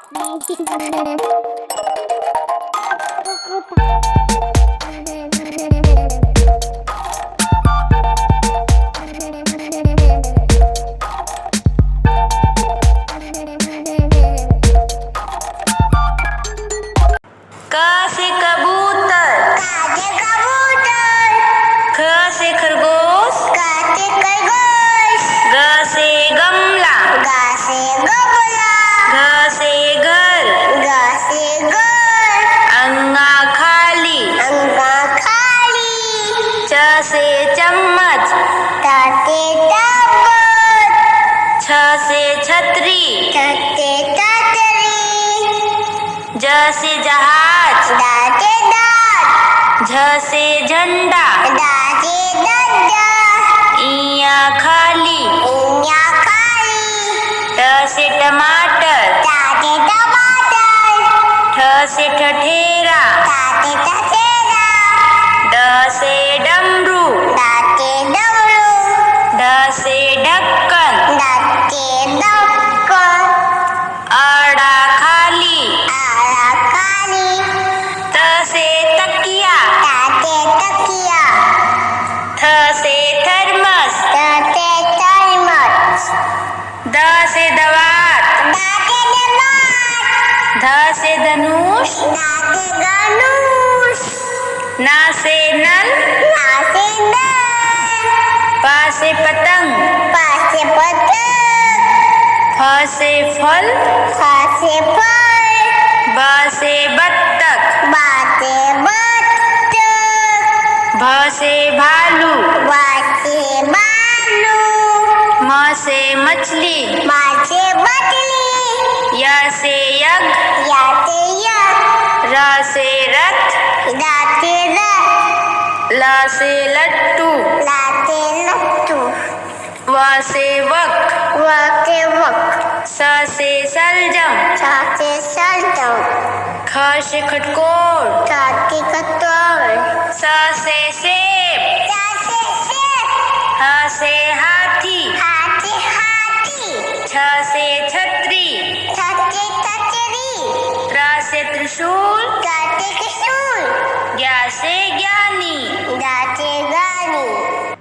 से कबूतर, ख से खरगोश, ग से गमला, घ से घर, अंगा खाली, च से चम्मच, छ से छतरी, ज से जहाज, झ से झंडा, इया खाली, ट से टमाटर, ठ से ठठेरा, ड से डमरू, ढ से ढक्कन, अड़ा खाली, त से तकिया, थ से थर्मस, द से दवात, ध से धनुष, न से नल, प से पतंग, फ से फल, ब से बत्तख, भ से भालू, म से मछली, य से यज्ञ, र से रथ, ल से लट्टू, व से वक, स से सलजम, ख से खटकोर, स से सेब, ह से हाथी, छ से छतरी, त्र से त्रिशूल, ज्ञ से ज्ञानी।